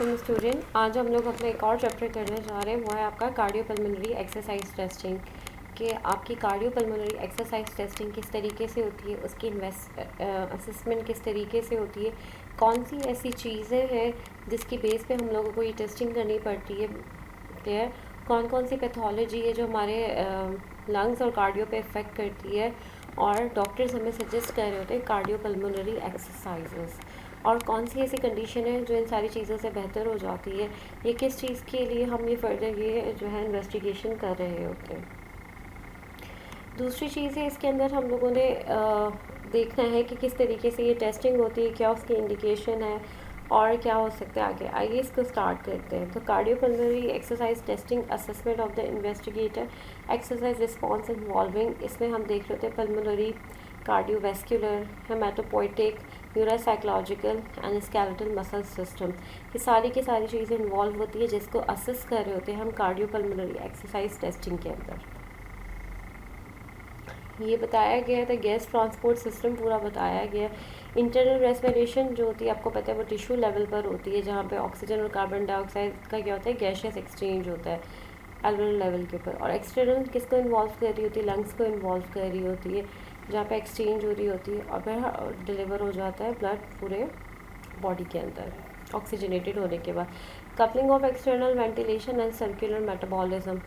Welcome student. आज हम लोग अपना एक और चैप्टर करने जा रहे हैं, वो है आपका कार्डियोपल्मोनरी एक्सरसाइज टेस्टिंग। कि आपकी कार्डियोपल्मोनरी एक्सरसाइज टेस्टिंग किस तरीके से होती है, उसकी असेसमेंट किस तरीके से होती है, कौन सी ऐसी चीज़ें हैं जिसकी बेस पे हम लोगों को ये टेस्टिंग करनी पड़ती है, क्लियर। कौन कौन सी पैथोलॉजी है जो हमारे लंग्स और कार्डियो पे इफ़ेक्ट करती है, और डॉक्टर्स हमें सजेस्ट कर रहे होते हैं कार्डियोपल्मोनरी एक्सरसाइजेस। और कौन सी ऐसी कंडीशन है जो इन सारी चीज़ों से बेहतर हो जाती है, ये किस चीज़ के लिए हम ये फर्दर ये जो है इन्वेस्टिगेशन कर रहे होते हैं। दूसरी चीज़ है, इसके अंदर हम लोगों ने देखना है कि किस तरीके से ये टेस्टिंग होती है, क्या उसकी इंडिकेशन है और क्या हो सकता है आगे। आइए इसको स्टार्ट करते हैं। तो cardiopulmonary exercise testing assessment of the investigator exercise response involving, इसमें हम देख रहे होते हैं pulmonary, cardiovascular, haematopoietic, neuropsychological and skeletal muscle system. ये सारी की सारी चीज़ें इन्वॉल्व होती है जिसको असेस कर रहे होते हैं हम कार्डियोपल्मोनरी एक्सरसाइज टेस्टिंग के अंदर। ये बताया गया था, गैस ट्रांसपोर्ट सिस्टम पूरा बताया गया। इंटरनल रेस्पिरेशन जो होती है आपको पता है वो टिश्यू लेवल पर होती है, जहाँ पे ऑक्सीजन और कार्बन डाइऑक्साइड का क्या होता है, गैशियस एक्सचेंज होता है एल्वेओलर लेवल के ऊपर। और एक्सटर्नल किसको इन्वॉल्व कर रही होती है, लंग्स को इन्वॉल्व कर रही होती है, जहाँ पे एक्सचेंज हो रही होती है और फिर डिलीवर हो जाता है ब्लड पूरे बॉडी के अंदर ऑक्सीजनेटेड होने के बाद। Coupling of external ventilation and circular metabolism,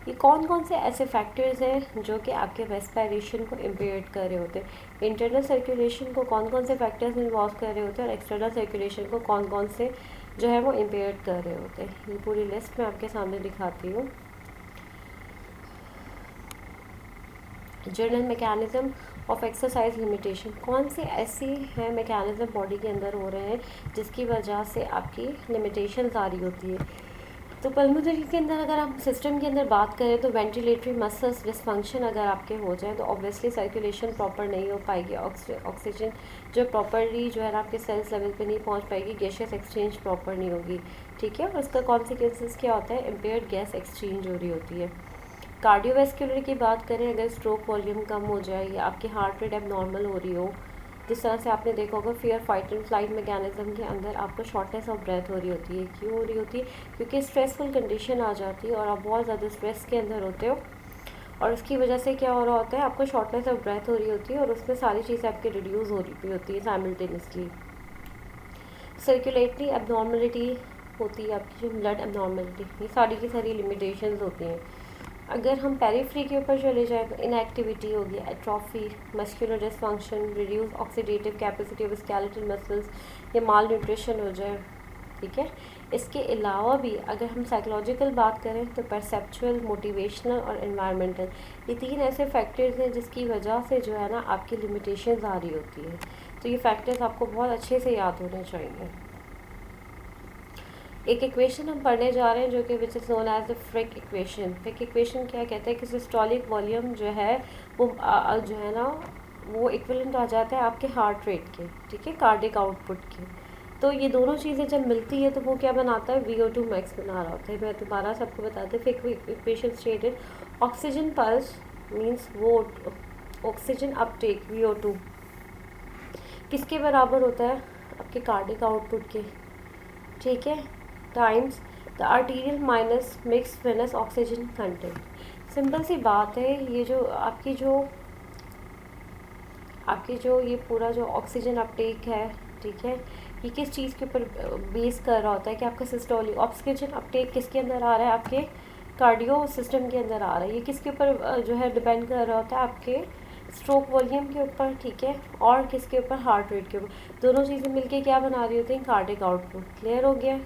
ये कौन कौन से ऐसे फैक्टर्स हैं जो कि आपके रेस्पिरेशन को इम्पेयर कर रहे होते हैं। इंटरनल सर्कुलेशन को कौन कौन से फैक्टर्स इन्वॉल्व कर रहे होते हैं और एक्सटर्नल सर्कुलेशन को कौन कौन से जो है वो इम्पेयर कर रहे होते हैं। ये पूरी लिस्ट मैं आपके सामने दिखाती हूँ। General mechanism of exercise limitation, कौन सी ऐसी है मैकेनिज़्म बॉडी के अंदर हो रहे हैं जिसकी वजह से आपकी लिमिटेशंस आ रही होती है। तो पल्मोनरी के अंदर अगर आप सिस्टम के अंदर बात करें तो वेंटिलेटरी मसल्स डिसफंक्शन अगर आपके हो जाए तो ऑब्वियसली सर्कुलेशन प्रॉपर नहीं हो पाएगी, ऑक्सीजन जो प्रॉपरली जो है आपके सेल्स लेवल पे नहीं पहुंच पाएगी, गैशियस एक्सचेंज प्रॉपर नहीं होगी, ठीक है। और उसका कॉन्सिक्वेंसेस क्या होता है, इम्पेयर्ड गैस एक्सचेंज हो रही होती है। कार्डियोवैस्कुलर की बात करें, अगर स्ट्रोक वॉल्यूम कम हो जाए या आपकी हार्ट रेट एबनॉर्मल हो रही हो, जिस तरह से आपने देखा होगा fear fight and flight mechanism के अंदर आपको शॉर्टनेस ऑफ ब्रेथ हो रही होती है। क्यों हो रही होती है, क्योंकि स्ट्रेसफुल कंडीशन आ जाती है और आप बहुत ज़्यादा स्ट्रेस के अंदर होते हो और उसकी वजह से क्या हो रहा होता है, आपको शॉर्टनेस ऑफ ब्रेथ हो रही होती है और उसमें सारी चीज़ें आपकी रिड्यूस हो रही होती है साइमल्टेनियसली। सर्कुलेटरी एबनॉर्मलिटी होती है आपकी, जो ब्लड एबनॉर्मलिटी, ये सारी की सारी लिमिटेशंस होती हैं। अगर हम पेरिफ्री के ऊपर चले जाए तो इनएक्टिविटी होगी, atrophy, muscular dysfunction, reduce oxidative capacity of skeletal muscles, या माल न्यूट्रिशन हो जाए, ठीक है। इसके अलावा भी अगर हम साइकोलॉजिकल बात करें तो परसेप्चुअल, मोटिवेशनल और एनवायरमेंटल, ये तीन ऐसे फैक्टर्स हैं जिसकी वजह से जो है ना आपकी लिमिटेशंस आ रही होती है। तो ये फैक्टर्स आपको बहुत अच्छे से याद होने चाहिए। एक इक्वेशन हम पढ़ने जा रहे हैं जो कि which is known as the Fick equation. Fick equation क्या कहते हैं कि सिस्टोलिक वॉल्यूम जो है वो जो है ना वो इक्विवेलेंट आ जाता है आपके हार्ट रेट के, ठीक है, कार्डिक आउटपुट के। तो ये दोनों चीज़ें जब मिलती है तो वो क्या बनाता है, VO2 मैक्स बना रहा होता है। मैं दोबारा सबको बताते हैं। Fick equation stated oxygen pulse means वो ऑक्सीजन अपटेक VO2 किसके बराबर होता है, आपके कार्डिक आउटपुट के, ठीक है, times the arterial minus mix venous oxygen content. Simple सी बात है, ये जो आपकी जो ये पूरा जो ऑक्सीजन अपटेक है, ठीक है, ये किस चीज़ के ऊपर बेस कर रहा होता है कि आपका सिस्टोलिक ऑक्सीजन अपटेक किसके अंदर आ रहा है, आपके कार्डियो सिस्टम के अंदर आ रहा है। ये किसके ऊपर जो है डिपेंड कर रहा होता है, आपके स्ट्रोक वॉल्यूम के ऊपर, ठीक है, और किसके ऊपर, हार्ट रेट के ऊपर। दोनों चीज़ें मिलके क्या बना रही होती हैं, कार्डिक आउटपुट। क्लियर हो गया।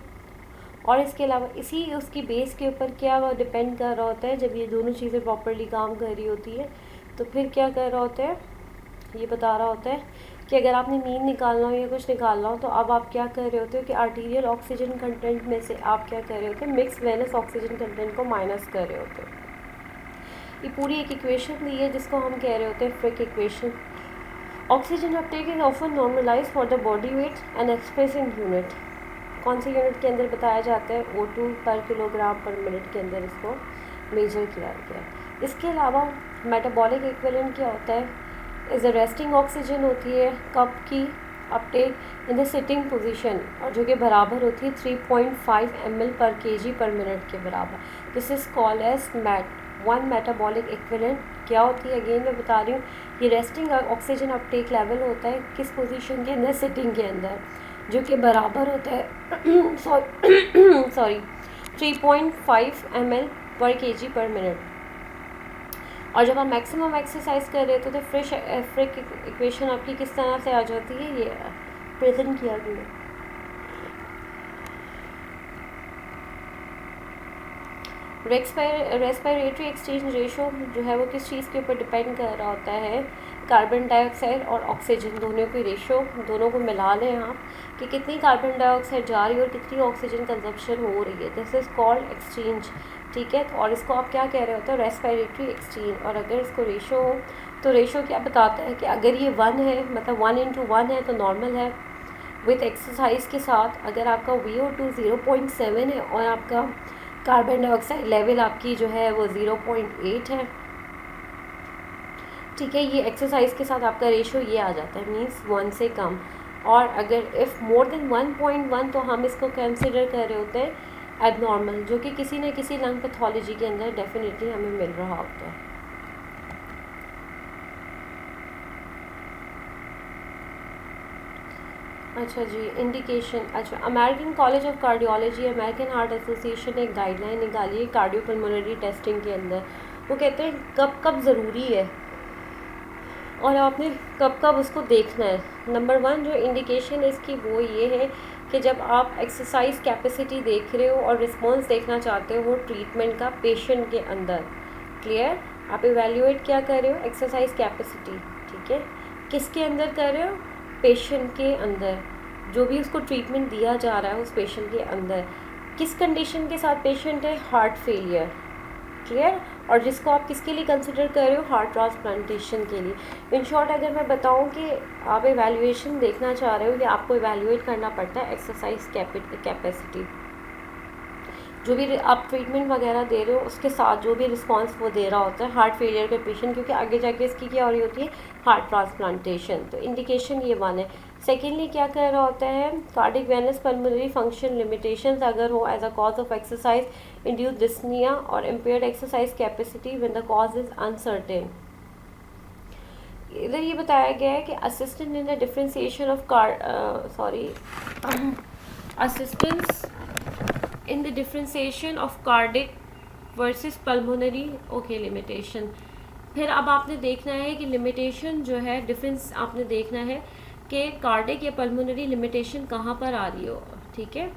और इसके अलावा इसी उसकी बेस के ऊपर क्या वो डिपेंड कर रहा होता है, जब ये दोनों चीज़ें प्रॉपरली काम कर रही होती है तो फिर क्या कर रहा होता है, ये बता रहा होता है कि अगर आपने नींद निकालना हो या कुछ निकालना हो तो अब आप क्या कर रहे होते हो कि आर्टीरियल ऑक्सीजन कंटेंट में से आप क्या कर रहे होते हैं, मिक्स वेनस ऑक्सीजन कंटेंट को माइनस कर रहे होते हो। ये पूरी एक इक्वेशन दी है जिसको हम कह रहे होते हैं Fick equation. Oxygen uptake is often normalize for the body weight and express in unit. कौन सी यूनिट के अंदर बताया जाता है, O2 पर किलोग्राम पर मिनट के अंदर इसको मेजर किया गया है। इसके अलावा मेटाबॉलिक इक्विवेलेंट क्या होता है, इज रेस्टिंग ऑक्सीजन होती है कब की, Uptake in the sitting position, और जो कि बराबर होती है 3.5 ml पर kg पर मिनट के बराबर। This is called as one metabolic equivalent. क्या होती है, अगेन मैं बता रही हूँ, ये रेस्टिंग ऑक्सीजन अपटेक लेवल होता है किस पोजीशन के अंदर, सिटिंग के अंदर, जो कि बराबर होता है सॉरी 3.5 ml पर kg पर मिनट। और जब आप मैक्सिमम एक्सरसाइज कर रहे हो तो फ्रिक इक्वेशन आपकी किस तरह से आ जाती है, ये प्रेजेंट किया गया। रेस्पिरेटरी एक्सचेंज रेशो जो है वो किस चीज़ के ऊपर डिपेंड कर रहा होता है, कार्बन डाइऑक्साइड और ऑक्सीजन दोनों की रेशो, दोनों को मिला लें आप कि कितनी कार्बन डाइऑक्साइड जा रही है और कितनी ऑक्सीजन कंजप्शन हो रही है। दिस इज़ कॉल्ड एक्सचेंज, ठीक है। और इसको आप क्या कह रहे होते हो, रेस्पिरेटरी एक्सचेंज। और अगर इसको रेशो हो तो रेशो क्या बताता है कि अगर ये 1 है, मतलब 1:1 है तो नॉर्मल है। विथ एक्सरसाइज के साथ अगर आपका VO2 0.7 है और आपका कार्बन डाइऑक्साइड लेवल आपकी जो है वो 0.8 है, ठीक है, ये एक्सरसाइज के साथ आपका रेशो ये आ जाता है, मींस 1 से कम। और अगर इफ़ मोर देन 1.1 तो हम इसको कंसिडर कर रहे होते हैं एबनॉर्मल, जो कि किसी न किसी लंग पैथोलॉजी के अंदर डेफिनेटली हमें मिल रहा होता है। अच्छा जी, इंडिकेशन। अच्छा, American college of cardiology, American heart association ने एक गाइडलाइन निकाली है कार्डियोपल्मोनरी टेस्टिंग के अंदर। वो कहते हैं कब कब ज़रूरी है और आपने कब कब उसको देखना है। नंबर 1 जो इंडिकेशन है इसकी वो ये है कि जब आप एक्सरसाइज कैपेसिटी देख रहे हो और रिस्पॉन्स देखना चाहते हो ट्रीटमेंट का पेशेंट के अंदर, क्लियर। आप इवैल्यूएट क्या कर रहे हो, एक्सरसाइज कैपेसिटी, ठीक है, किसके अंदर कर रहे हो, पेशेंट के अंदर, जो भी उसको ट्रीटमेंट दिया जा रहा है उस पेशेंट के अंदर। किस कंडीशन के साथ पेशेंट है, हार्ट फेलियर, क्लियर। और जिसको आप किसके लिए कंसिडर कर रहे हो, हार्ट ट्रांसप्लांटेशन के लिए। इन शॉर्ट अगर मैं बताऊं कि आप इवैल्यूएशन देखना चाह रहे हो कि आपको इवैल्यूएट करना पड़ता है एक्सरसाइज कैपेसिटी, जो भी आप ट्रीटमेंट वगैरह दे रहे हो उसके साथ जो भी रिस्पांस वो दे रहा होता है हार्ट फेलियर के पेशेंट, क्योंकि आगे जाके इसकी क्या हो रही होती है, हार्ट ट्रांसप्लांटेशन। तो इंडिकेशन ये 1 है। सेकेंडली क्या कर रहा होता है, cardiac venous pulmonary function limitations अगर हो as a cause of exercise induce dyspnoea और impaired exercise capacity when the cause is uncertain. इधर ये बताया गया है कि assistant in the differentiation of assistance in the differentiation of cardiac versus pulmonary, okay, limitation। फिर अब आपने देखना है कि लिमिटेशन जो है, डिफरेंस आपने देखना है कि कार्डिक या पल्मोनरी लिमिटेशन कहाँ पर आ रही हो, ठीक है,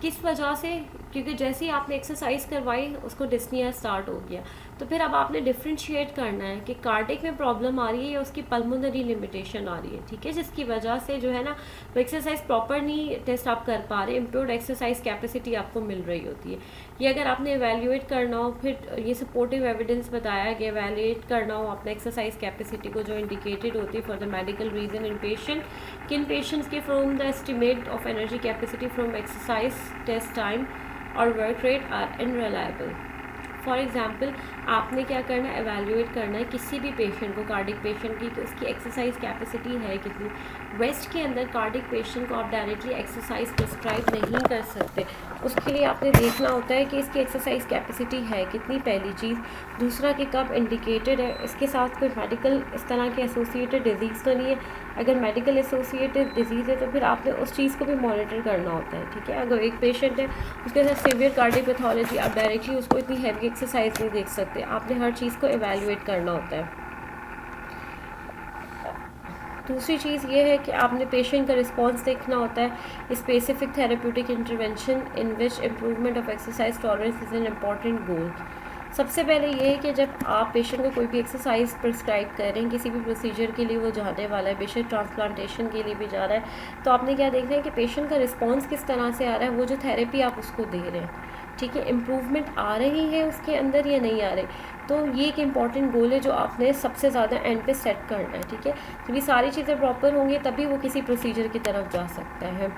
किस वजह से, क्योंकि जैसे ही आपने एक्सरसाइज करवाई उसको डिस्निया स्टार्ट हो गया। तो फिर अब आपने डिफ्रेंशिएट करना है कि कार्डिक में प्रॉब्लम आ रही है या उसकी पल्मोनरी लिमिटेशन आ रही है, ठीक है, जिसकी वजह से जो है ना वो एक्सरसाइज प्रॉपर नहीं टेस्ट आप कर पा रहे, इम्प्रूव्ड एक्सरसाइज कैपेसिटी आपको मिल रही होती है। ये अगर आपने एवेल्यूएट करना हो, फिर ये सपोर्टिव एविडेंस बताया कि एवेल्यूएट करना हो आपने एक्सरसाइज कैपेसिटी को जो इंडिकेटेड होती है for the medical reason in patient, किन पेशेंट्स के from the estimate of energy capacity from exercise test time और work rate are unreliable. For example आपने क्या करना है, एवेल्यूएट करना है किसी भी पेशेंट को, कार्डिक पेशेंट की, कि उसकी एक्सरसाइज कैपेसिटी है कितनी। वेस्ट के अंदर कार्डिक पेशेंट को आप डायरेक्टली एक्सरसाइज प्रिस्क्राइब नहीं कर सकते, उसके लिए आपने देखना होता है कि इसकी एक्सरसाइज कैपेसिटी है कितनी, पहली चीज़। दूसरा कि कब इंडिकेटेड है, इसके साथ कोई मेडिकल इस तरह के एसोसिएटेड डिजीज़ तो नहीं है। अगर मेडिकल एसोसिएटेड डिजीज़ है तो फिर आपने उस चीज़ को भी मॉनिटर करना होता है, ठीक है। अगर एक पेशेंट है उसके साथ सीवियर कार्डिक पैथोलॉजी, आप डायरेक्टली उसको इतनी हैवी एक्सरसाइज नहीं देख सकते, आपने हर चीज़ को एवेल्यूएट करना होता है। दूसरी चीज़ ये है कि आपने पेशेंट का रिस्पांस देखना होता है। Specific therapeutic intervention in which improvement of exercise tolerance is an important goal. सबसे पहले ये है कि जब आप पेशेंट को कोई भी एक्सरसाइज प्रिस्क्राइब कर रहे हैं, किसी भी प्रोसीजर के लिए वो जाने वाला है, बेशक ट्रांसप्लांटेशन के लिए भी जा रहा है, तो आपने क्या देखना है कि पेशेंट का रिस्पांस किस तरह से आ रहा है, वो जो थेरेपी आप उसको दे रहे हैं, ठीक है, इम्प्रूवमेंट आ रही है उसके अंदर या नहीं आ रही। तो ये एक इम्पॉर्टेंट गोल है जो आपने सबसे ज़्यादा एंड पे सेट करना है, ठीक है। तो ये सारी चीज़ें प्रॉपर होंगी तभी वो किसी प्रोसीजर की तरफ जा सकता है।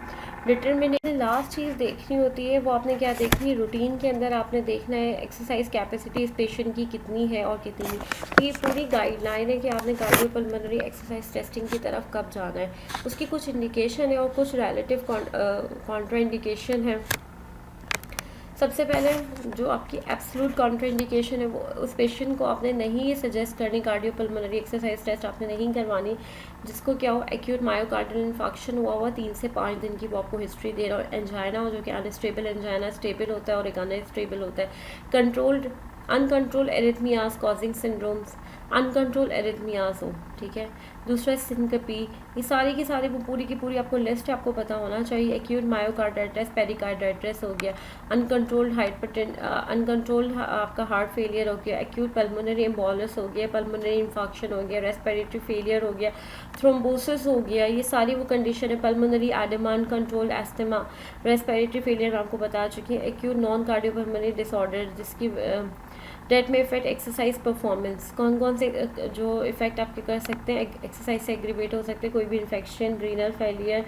डिटर्मिनेशन लास्ट चीज़ देखनी होती है, वो आपने क्या देखनी है, रूटीन के अंदर आपने देखना है एक्सरसाइज कैपेसिटी इस पेशेंट की कितनी है और कितनी नहीं। तो ये पूरी गाइडलाइन है कि आपने कार्डियोपल्मोनरी एक्सरसाइज टेस्टिंग की तरफ कब जाना है। उसकी कुछ इंडिकेशन है और कुछ रिलेटिव कॉन्ट्राइंडिकेशन है। सबसे पहले जो आपकी एब्सोल्यूट कॉन्ट्राइंडिकेशन है, वो उस पेशेंट को आपने नहीं सजेस्ट करनी कार्डियोपल्मोनरी एक्सरसाइज टेस्ट आपने नहीं करवानी जिसको क्या हो, एक्यूट मायोकार्डियल इन्फेक्शन हुआ 3 से 5 दिन की वो आपको हिस्ट्री दे रहा हो, एंजाइना हो जो कि अनस्टेबल एंजाइना स्टेबल होता है और एक अनस्टेबल होता है, controlled uncontrolled arrhythmias causing syndromes, uncontrol arrhythmias हो, ठीक है। दूसरा सिंकपी, ये सारी की सारी वो पूरी की पूरी आपको लिस्ट आपको पता होना चाहिए। एक्यूट मायोकार्डाइटिस पेरिकार्डाइटिस हो गया, अनकंट्रोल्ड आपका हार्ट फेलियर हो गया, एक्यूट पल्मोनरी एम्बोलस हो गया, पल्मोनरी इन्फेक्शन हो गया, रेस्पिरेटरी फेलियर हो गया, थ्रोम्बोसिस हो गया, ये सारी वो कंडीशन है। Pulmonary oedema, uncontrolled asthma, respiratory failure मैं आपको बता चुकी है। एक्यूट नॉन कार्डियोपल्मोनरी डिसऑर्डर जिसकी डेट में इफेक्ट एक्सरसाइज परफॉर्मेंस, कौन कौन से जो इफेक्ट आपके कर सकते हैं एक्सरसाइज से एग्रीवेट हो सकते हैं, कोई भी इन्फेक्शन, रीनल फेलियर,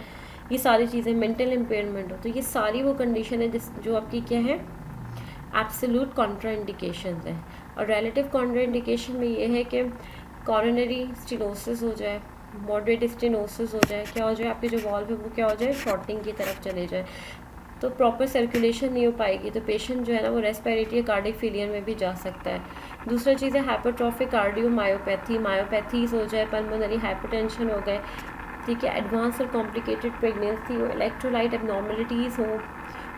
ये सारी चीज़ें, मेंटल इम्पेयरमेंट हो, तो ये सारी वो कंडीशन है जो आपकी क्या है, एब्सोल्यूट कॉन्ट्राइंडिकेशन है। और रिलेटिव कॉन्ट्राइंडिकेशन में ये है कि कॉरोनरी स्टेनोसिस हो जाए, मॉडरेट स्टेनोसिस हो जाए, क्या हो जाए आपके जो वॉल्व है वो क्या हो जाए, शॉर्टिंग की तरफ चले जाए, तो प्रॉपर सर्कुलेशन नहीं हो पाएगी, तो पेशेंट जो है ना वो रेस्पिरेटरी या कार्डिक फेलियर में भी जा सकता है। दूसरा चीज़ है हाइपरट्रॉफिक कार्डियोमायोपैथी, मायोपैथीज हो जाए, पल्मोनरी हाइपरटेंशन हो गए, ठीक है, एडवांस और कॉम्प्लिकेटेड प्रेगनेंसी हो, इलेक्ट्रोलाइट एबनॉर्मलिटीज़ हो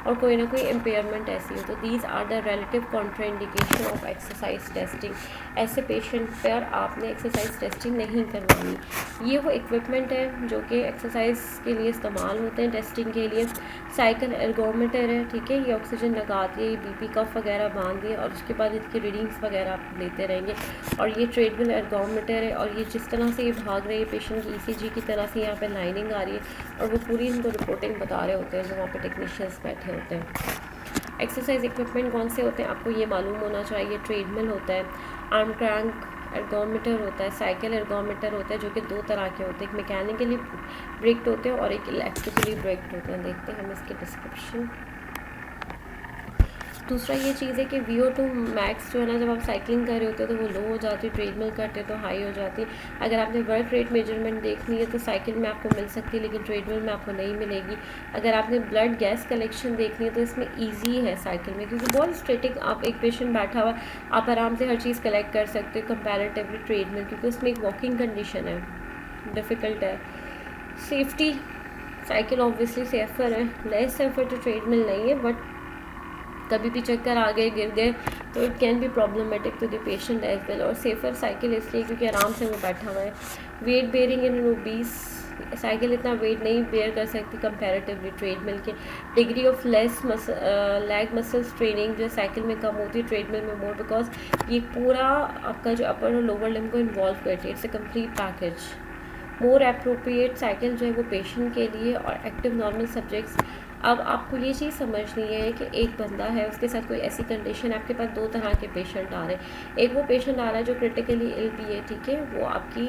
और कोई ना कोई इम्पेयरमेंट ऐसी हो, तो these are the relative contraindication of exercise testing. ऐसे पेशेंट पर आपने एक्सरसाइज टेस्टिंग नहीं करवानी। ये वो इक्विपमेंट है जो कि एक्सरसाइज के लिए इस्तेमाल होते हैं टेस्टिंग के लिए। साइकिल एर्गोमीटर है, ठीक है, ये ऑक्सीजन लगा दिए, ये बीपी कफ वगैरह बांध दिए और उसके बाद इसकी रीडिंग्स वगैरह आप लेते रहेंगे। और ये ट्रेडमिल एर्गोमीटर है और ये जिस तरह से ये भाग रही है पेशेंट की ईसीजी की तरह से यहाँ पे लाइनिंग आ रही है और वो पूरी इनको रिपोर्टिंग बता रहे होते हैं जो वहाँ पे टेक्नीशियंस बैठे होते हैं। एक्सरसाइज इक्विपमेंट कौन से होते हैं आपको ये मालूम होना चाहिए। ट्रेडमिल होता है, आर्म क्रैंक एर्गोमीटर होता है, साइकिल एर्गोमीटर होता है जो कि 2 तरह के होते हैं, एक मैकेनिकली ब्रेक्ड होते हैं और एक इलेक्ट्रिकली ब्रेक्ड होते हैं। देखते हैं हम इसकी डिस्क्रिप्शन। दूसरा ये चीज़ है कि VO2 मैक्स जो है ना, जब आप साइकिलिंग कर रहे होते हो तो वो लो हो जाती है, ट्रेडमिल करते हो तो हाई हो जाती है। अगर आपने वर्क रेट मेजरमेंट देखनी है तो साइकिल में आपको मिल सकती है लेकिन ट्रेडमिल में आपको नहीं मिलेगी। अगर आपने ब्लड गैस कलेक्शन देखनी है तो इसमें ईजी है साइकिल में, क्योंकि बहुत स्टैटिक, आप एक पेशेंट बैठा हुआ आप आराम से हर चीज़ कलेक्ट कर सकते हो कंपैरेटिवली ट्रेडमिल, क्योंकि उसमें एक वॉकिंग कंडीशन है, डिफ़िकल्ट है। सेफ्टी, साइकिल ऑब्वियसली सेफ़र है, लेस सेफ़र तो ट्रेडमिल नहीं है, बट कभी भी चक्कर आ गए, गिर गए तो it can be problematic to the patient as well. और सेफ़र साइकिल इसलिए क्योंकि आराम से वो बैठा हुआ है। Weight bearing in obese, cycle इतना वेट नहीं बेयर कर सकती कंपैरेटिवली ट्रेडमिल के। Degree of less leg muscle straining जो साइकिल में कम होती है, ट्रेडमिल में मोर, बिकॉज ये पूरा आपका जो अपर और लोअर लिम्ब को इन्वॉल्व करती है, it's a complete package. More appropriate cycle जो है वो पेशेंट के लिए और एक्टिव नॉर्मल सब्जेक्ट्स। अब आपको ये चीज़ समझनी है कि एक बंदा है, उसके साथ कोई ऐसी कंडीशन है, आपके पास 2 तरह के पेशेंट आ रहे हैं। एक वो पेशेंट आ रहा है जो क्रिटिकली इल भी है, ठीक है, वो आपकी,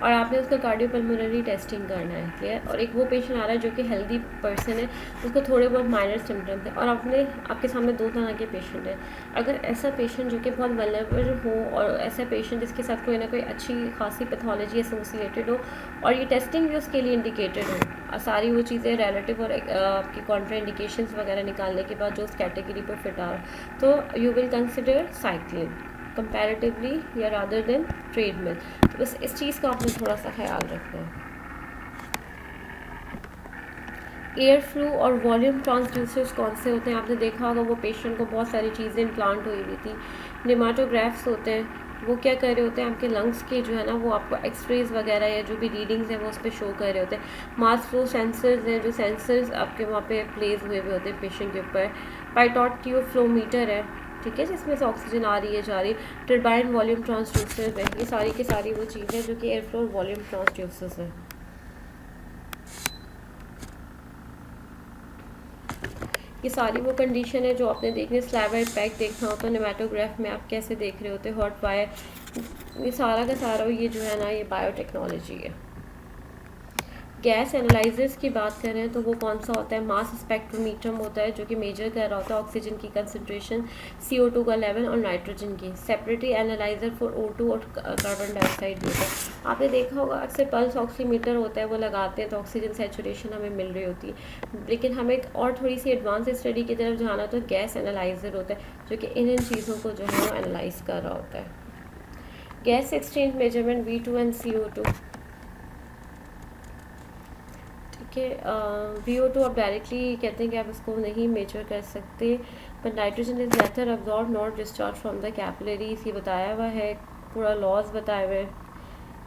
और आपने उसका कार्डियोपल्मोनरी टेस्टिंग करना है, क्लियर। और एक वो पेशेंट आ रहा है जो कि हेल्दी पर्सन है, उसको थोड़े बहुत माइनर सिम्टम्स हैं, और आपके सामने 2 तरह के पेशेंट हैं। अगर ऐसा पेशेंट जो कि बहुत वल्नरेबल हो और ऐसा पेशेंट जिसके साथ कोई ना कोई अच्छी खासी पैथोलॉजी एसोसिएटेड हो और ये टेस्टिंग भी उसके लिए इंडिकेटेड हो, सारी वो चीज़ें रिलेटिव और आपकी कॉन्ट्राइंडिकेशंस वगैरह निकालने के बाद जो उस कैटेगरी पर फिट आ रहा, तो you will consider cycling comparatively या रादर देन ट्रेडमिल। तो बस इस चीज़ का आपने थोड़ा सा ख्याल रखना है। एयर फ्लू और वॉल्यूम ट्रांसड्यूसर्स कौन से होते हैं, आपने देखा होगा वो पेशेंट को बहुत सारी चीज़ें इम्प्लांट हुई हुई थी। नेमाटोग्राफ्स होते हैं, वो क्या कर रहे होते हैं, आपके लंग्स के जो है ना वो आपको एक्सरेज वगैरह या जो भी रीडिंग्स हैं वो उस पर शो कर रहे होते हैं। मास फ्लो सेंसर्स हैं, जो सेंसर्स आपके वहाँ पे प्लेस हुए हुए होते हैं पेशेंट के ऊपर। पाइटॉट ट्यूब फ्लोमीटर है, ठीक है, जिसमें से ऑक्सीजन आ रही है जा रही है। टर्बाइन वॉल्यूम ट्रांसड्यूसर्स है, ये सारी की सारी वो चीज़ें जो कि एयर फ्लो और वॉल्यूम ट्रांसड्यूसर्स हैं। ये सारी वो कंडीशन है जो आपने देखनी है। स्लैबाइड पैक देखना होता है, नेमाटोग्राफ में आप कैसे देख रहे होते हैं, हॉट वायर, ये सारा का सारा ये जो है ना ये बायोटेक्नोलॉजी है। गैस एनालाइजर्स की बात करें तो वो कौन सा होता है, मास स्पेक्ट्रोमीटर होता है जो कि मेजर कर रहा होता है ऑक्सीजन की कंसनट्रेशन, CO2 का लेवल और नाइट्रोजन की। सेपरेटरी एनालाइजर फॉर O2 और कार्बन डाइऑक्साइड भी होता है। आपने देखा होगा अक्सर पल्स ऑक्सीमीटर होता है वो लगाते हैं तो ऑक्सीजन सेचुरेशन हमें मिल रही होती है, लेकिन हमें और थोड़ी सी एडवांस स्टडी की तरफ जाना तो गैस एनालाइजर होता है जो कि इन चीज़ों को जो है वो एनालाइज कर रहा होता है। Gas exchange measurement V2 and CO2, कि VO2 आप डायरेक्टली कहते हैं कि आप इसको नहीं मेजर कर सकते, पर nitrogen is neither absorb not discharge from the capillaries, ये बताया हुआ है, पूरा लॉज बताए हुए हैं।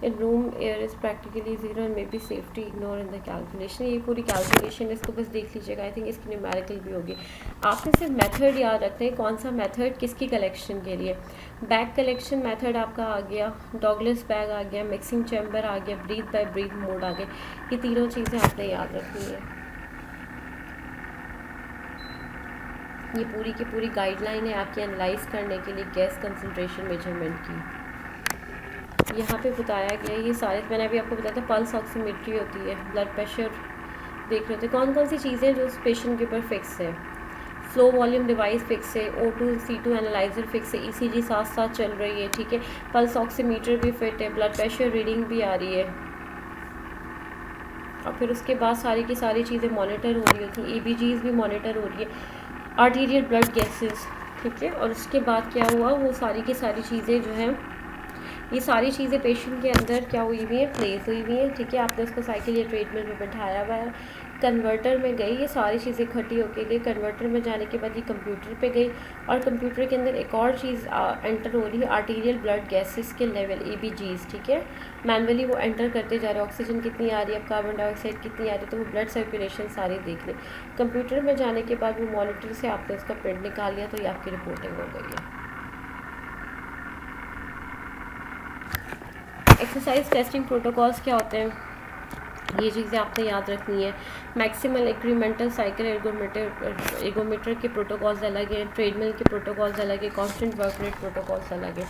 In room air is practically zero and may be safety ignore in the calculation, ये पूरी कैलकुलेशन इसको बस देख लीजिएगा। आई थिंक इसकी न्यूमेरिकल भी होगी। आपने सिर्फ मेथड याद रखते हैं, कौन सा मेथड किसकी कलेक्शन के लिए। बैग कलेक्शन मेथड आपका आ गया, डॉगलेस बैग आ गया, मिक्सिंग चैम्बर आ गया, ब्रीथ बाय ब्रीथ मोड आ गया, ये तीनों चीज़ें आपने याद रखनी है। ये पूरी की पूरी गाइडलाइन है आपकी एनालाइज करने के लिए गैस कंसंट्रेशन मेजरमेंट की। यहाँ पे बताया गया ये सारे, मैंने अभी आपको बताया था पल्स ऑक्सीमेट्री होती है, ब्लड प्रेशर देख रहे थे, कौन कौन सी चीज़ें जो उस पेशेंट के ऊपर फिक्स है। फ्लो वॉल्यूम डिवाइस फिक्स है, O2 C2 एनालाइजर फिक्स है, ECG साथ साथ चल रही है, ठीक है, पल्स ऑक्सीमीटर भी फिट है, ब्लड प्रेशर रीडिंग भी आ रही है, और फिर उसके बाद सारी की सारी चीज़ें मॉनिटर हो रही होती हैं, EBGs भी मॉनिटर हो रही है, आर्टीरियल ब्लड गैसेस, ठीक है। और उसके बाद क्या हुआ, वो सारी की सारी चीज़ें जो हैं, ये सारी चीज़ें पेशेंट के अंदर क्या हुई हुई हैं, प्लेस हुई हुई हैं, ठीक है। आपने उसको साइकिल या ट्रीटमेंट में बैठाया हुआ है, कन्वर्टर में गई, ये सारी चीज़ें इकट्ठी होके गई, कन्वर्टर में जाने के बाद ये कंप्यूटर पे गई, और कंप्यूटर के अंदर एक और चीज़ एंटर हो रही है, आर्टीरियल ब्लड गैसेस के लेवल, EBGs, ठीक है। मैनुअली वो एंटर करते जा रहे हैं, ऑक्सीजन कितनी आ रही है, कार्बन डाइऑक्साइड कितनी आ रही है, तो वो ब्लड सर्कुलेशन सारी देख लें। कंप्यूटर में जाने के बाद वो मॉनिटर से आपने उसका प्रिंट निकाल लिया, तो ये आपकी रिपोर्टिंग हो गई है। एक्सरसाइज टेस्टिंग प्रोटोकॉल्स क्या होते हैं, ये चीज़ें आपने याद रखनी है। मैक्सिमल इंक्रीमेंटल साइकिल एर्गोमीटर के प्रोटोकॉल्स अलग हैं, ट्रेडमिल के प्रोटोकॉल्स अलग है, कांस्टेंट वर्क रेट प्रोटोकॉल्स अलग है।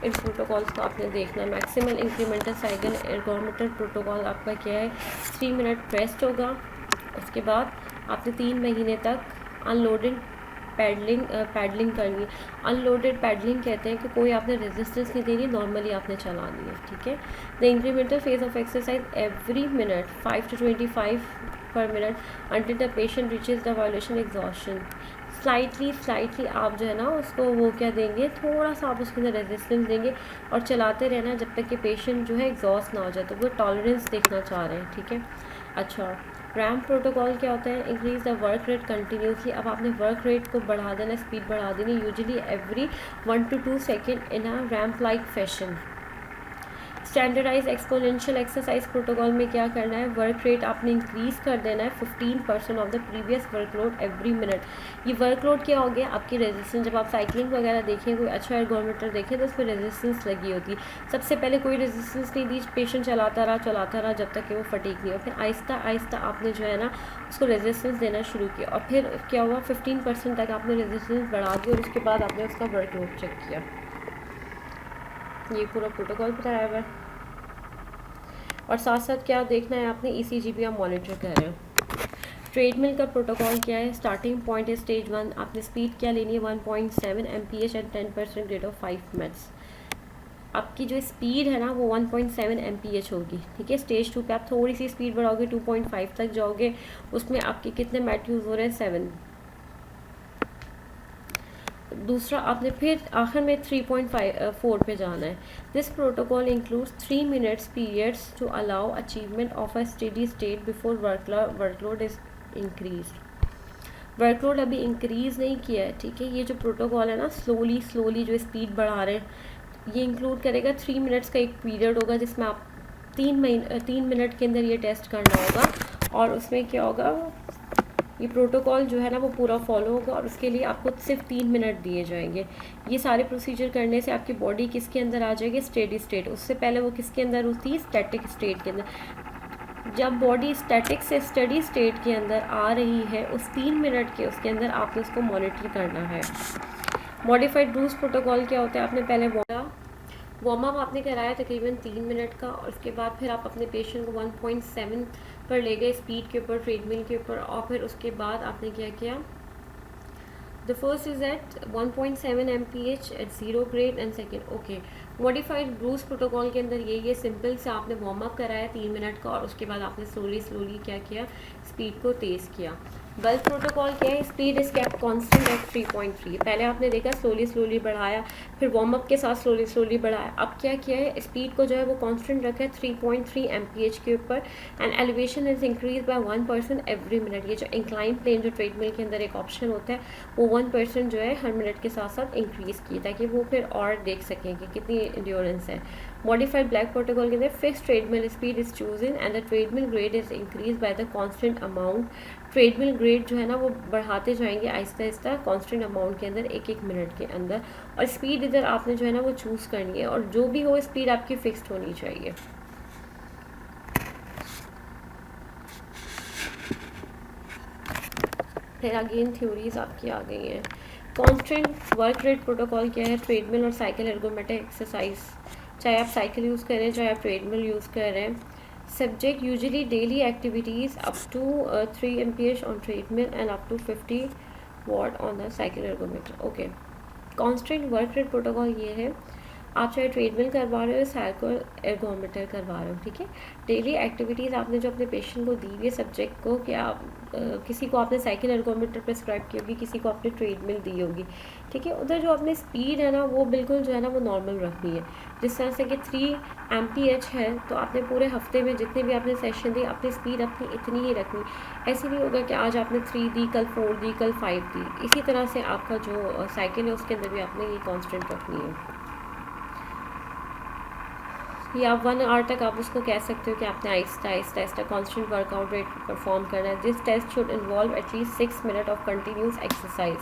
इन प्रोटोकॉल्स को आपने देखना है। Maximal incremental cycle ergometer protocol आपका क्या है, 3 मिनट रेस्ट होगा, उसके बाद आपने 3 महीने तक अनलोडेड पैडलिंग करनी है। अनलोडेड पैडलिंग कहते हैं कि कोई आपने रेजिस्टेंस नहीं देनी, नॉर्मली आपने चलानी है, ठीक है। The incremental phase of exercise every minute 5 to 25 पर minute until the patient reaches the violation exhaustion. Slightly आप जो है ना उसको वो क्या देंगे, थोड़ा सा आप उसके अंदर रेजिस्टेंस देंगे और चलाते रहना जब तक कि पेशेंट जो है एग्जॉस्ट ना हो जाए, तो वो टॉलरेंस देखना चाह रहे हैं, ठीक है। अच्छा, रैम्प प्रोटोकॉल क्या होता है, increase the work rate continuously. अब आपने वर्क रेट को बढ़ा देना, स्पीड बढ़ा देनी, usually every 1 to 2 second in a ramp like fashion. Standardise exponential exercise protocol में क्या करना है, वर्क रेट आपने इंक्रीज़ कर देना है 15% of the previous workload every minute. ये वर्कलोड क्या हो गया, आपकी रेजिस्टेंस। जब आप साइकिलिंग वगैरह देखें, कोई अच्छा एर्गोमीटर देखें तो उस पर रेजिस्टेंस लगी होती है। सबसे पहले कोई रेजिस्टेंस नहीं दी, पेशेंट चलाता रहा जब तक कि वो फटीक नहीं हो, फिर आहिस्ता आहिस्ता आपने जो है ना उसको रेजिस्टेंस देना शुरू किया, और फिर क्या हुआ 15% तक आपने रेजिस्टेंस बढ़ा दी, और उसके बाद आपने उसका वर्कलोड चेक किया। ये पूरा प्रोटोकॉल बताया हुआ है। और साथ साथ क्या देखना है आपने, ECG भी आप मॉनिटर कर रहे हो। ट्रेडमिल का प्रोटोकॉल क्या है, स्टार्टिंग पॉइंट है स्टेज 1, आपने स्पीड क्या लेनी है 1.7 mph and 10% rate of 5 minutes. आपकी जो स्पीड है ना वो 1.7 mph होगी, ठीक है। स्टेज 2 पे आप थोड़ी सी स्पीड बढ़ाओगे, 2.5 तक जाओगे, उसमें आपके कितने मैट यूज़ हो रहे हैं, 7। दूसरा आपने फिर आखिर में 3.4 पे जाना है। This protocol includes 3 minutes periods to allow achievement of a steady state before workload is increase. Workload अभी इंक्रीज़ नहीं किया है, ठीक है। ये जो प्रोटोकॉल है ना, स्लोली जो स्पीड बढ़ा रहे हैं, ये इंक्लूड करेगा 3 मिनट्स का एक पीरियड होगा जिसमें आप 3 मिनट के अंदर ये टेस्ट करना होगा, और उसमें क्या होगा, ये प्रोटोकॉल जो है ना वो पूरा फॉलो होगा, और उसके लिए आपको सिर्फ 3 मिनट दिए जाएंगे। ये सारे प्रोसीजर करने से आपकी बॉडी किसके अंदर आ जाएगी, स्टेडी स्टेट। उससे पहले वो किसके अंदर होती है, स्टैटिक स्टेट के अंदर। जब बॉडी स्टैटिक से स्टेडी स्टेट के अंदर आ रही है, उस 3 मिनट के उसके अंदर आपने उसको मॉनिटर करना है। मॉडिफाइड ब्रूस प्रोटोकॉल क्या होता है, आपने पहले बोला, वार्म अप आपने कराया तकरीबन 3 मिनट का, और उसके बाद फिर आप अपने पेशेंट को 1.7 पर ले गए स्पीड के ऊपर, ट्रेडमिल के ऊपर, और फिर उसके बाद आपने क्या किया, the first is at 1.7 mph at 0 grade and second okay. Modified Bruce protocol के अंदर ये सिंपल से आपने वार्म अप कराया 3 मिनट का, और उसके बाद आपने स्लोली क्या किया, स्पीड को तेज़ किया। बल्क प्रोटोकॉल क्या है, speed is kept constant eight 3.3। पहले आपने देखा स्लोली बढ़ाया, फिर वार्म अप के साथ स्लोली बढ़ाया। अब क्या किया है, स्पीड को जो है वो कांस्टेंट रखा है 3.3 mph के ऊपर, and elevation is increase by 1% every minute. ये जो इंक्लाइन प्लेन जो ट्रेडमिल के अंदर एक ऑप्शन होता है, वो 1% जो है हर मिनट के साथ साथ इंक्रीज़ की, ताकि वो फिर और देख सकें कि कितनी इंड्योरेंस है। मॉडिफाइड ब्लैक प्रोटोकॉल के अंदर fix treadmill speed is chosen and the treadmill grade is increase by the constant amount. Treadmill grade जो है ना वो बढ़ाते जाएंगे आहिस्ता आहिस्ता कांस्टेंट अमाउंट के अंदर, एक मिनट के अंदर। और स्पीड इधर आपने जो है ना वो चूज़ करनी है, और जो भी हो स्पीड आपकी फिक्स्ड होनी चाहिए। फिर अगेन थ्योरीज आपकी आ गई हैं। कांस्टेंट वर्क रेट प्रोटोकॉल क्या है, ट्रेडमिल और साइकिल एर्गोमेटिक एक्सरसाइज, चाहे आप साइकिल यूज़ करें चाहे आप ट्रेडमिल यूज़ करें। Subject usually daily activities up to 3 mph on treadmill and up to 50 watt on the cycle ergometer. Okay, constant work rate protocol ये है, आप चाहे ट्रेडमिल करवा रहे हो साइकिल एर्गोमीटर करवा रहे हो, ठीक है। डेली एक्टिविटीज़ आपने जो अपने पेशेंट को दी है सब्जेक्ट को, कि आप किसी को आपने साइकिल एर्गोमीटर प्रेस्क्राइब की होगी, किसी को आपने ट्रेडमिल दी होगी, ठीक है। उधर जो अपनी स्पीड है ना वो बिल्कुल जो है ना वो नॉर्मल रखनी है। जिस तरह से कि 3 mph है, तो आपने पूरे हफ्ते में जितने भी आपने सेशन दी अपनी स्पीड अपनी इतनी ही रखनी। ऐसे नहीं होगा कि आज आपने 3 दी, कल 4 दी, कल 5 दी। इसी तरह से आपका जो साइकिल है उसके अंदर भी आपने ये कॉन्स्टेंट रखनी है। या 1 आवर तक आप उसको कह सकते हो कि आपने आहिस्ता कांस्टेंट वर्कआउट रेट परफॉर्म करना है। This test should involve at least 6 minute of continuous exercise.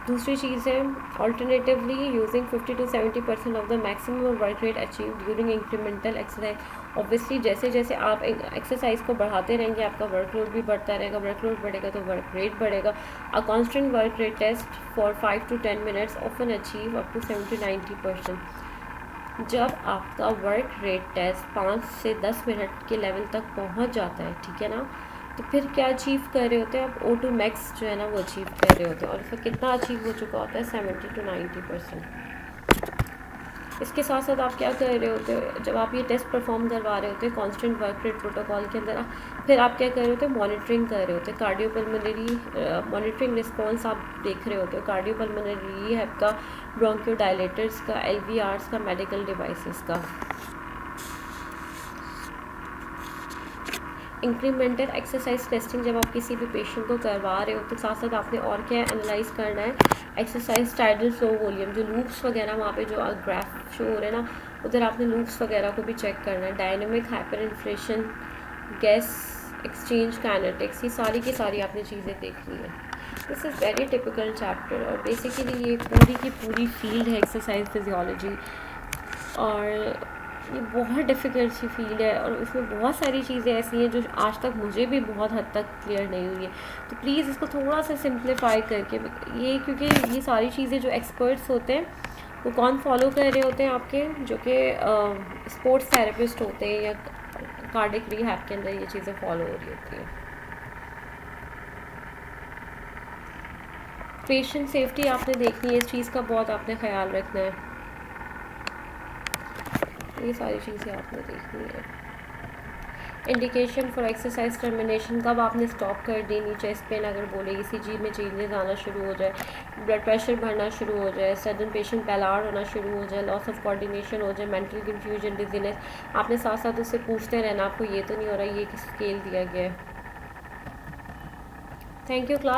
दूसरी चीज़ है, alternatively using 50 to 70% of the maximum work rate achieve during incremental exercise. Obviously जैसे जैसे आप एक्सरसाइज को बढ़ाते रहेंगे आपका वर्कलोड भी बढ़ता रहेगा, वर्कलोड बढ़ेगा तो वर्क रेट बढ़ेगा। A constant work rate test for 5 to 10 minutes often achieve up to 70 to 90%। जब आपका वर्क रेट टेस्ट 5 से 10 मिनट के लेवल तक पहुंच जाता है, ठीक है ना, तो फिर क्या अचीव कर रहे होते हैं आप, O2 मैक्स जो है ना वो अचीव कर रहे होते हैं। और फिर कितना अचीव हो चुका होता है, 70 to 90%। इसके साथ साथ आप क्या कर रहे होते हो, जब आप ये टेस्ट परफॉर्म करवा रहे होते हैं कांस्टेंट वर्क रेट प्रोटोकॉल के अंदर, फिर आप क्या कर रहे होते हैं, मॉनिटरिंग कर रहे होते हैं। कार्डियोपल्मोनरी मॉनिटरिंग रिस्पॉन्स आप देख रहे होते हो, कार्डियोपल्मोनरी रिहैब का, ब्रोंकियोडायलेटर्स का, LVRs का, मेडिकल डिवाइसेस का। इंक्रीमेंटल एक्सरसाइज टेस्टिंग, जब आप किसी भी पेशेंट को करवा रहे हो तो साथ साथ आपने और क्या एनालाइज करना है, एक्सरसाइज टाइडल फ्लो वॉल्यूम, जो लूप्स वगैरह वहाँ पे जो ग्राफ शो हो रहे हैं ना, उधर आपने लूप्स वगैरह को भी चेक करना है। Dynamic hyper inflation, gas exchange kinetics, ये सारी की सारी आपने चीज़ें देखनी है। This is very typical chapter, और बेसिकली ये पूरी की पूरी फील्ड है एक्सरसाइज फिजियोलॉजी, और ये बहुत डिफ़िकल्ट सी फील्ड है, और इसमें बहुत सारी चीज़ें ऐसी हैं जो आज तक मुझे भी बहुत हद तक क्लियर नहीं हुई है। तो प्लीज़ इसको थोड़ा सा सिंप्लीफाई करके ये, क्योंकि ये सारी चीज़ें जो एक्सपर्ट्स होते हैं वो कौन फॉलो कर रहे होते हैं आपके, जो कि स्पोर्ट्स थेरेपिस्ट होते हैं या कार्डिक रिहैब के अंदर ये चीज़ें फॉलो हो रही होती हैं। पेशेंट सेफ्टी आपने देखनी है, इस चीज़ का बहुत आपने ख्याल रखना है, ये सारी चीज़ें आपने देखनी है। इंडिकेशन फॉर एक्सरसाइज टर्मिनेशन, कब आपने स्टॉप कर देनी, चेस्ट पेन अगर बोले, ECG में चेंजेस आना शुरू हो जाए, ब्लड प्रेशर बढ़ना शुरू हो जाए, सडन पेशेंट पैलार होना शुरू हो जाए, लॉस ऑफ कोऑर्डिनेशन हो जाए, मेंटल कंफ्यूजन, डिजीनेस, आपने साथ साथ उससे पूछते रहना आपको ये तो नहीं हो रहा, ये स्केल दिया गया है। Thank you class.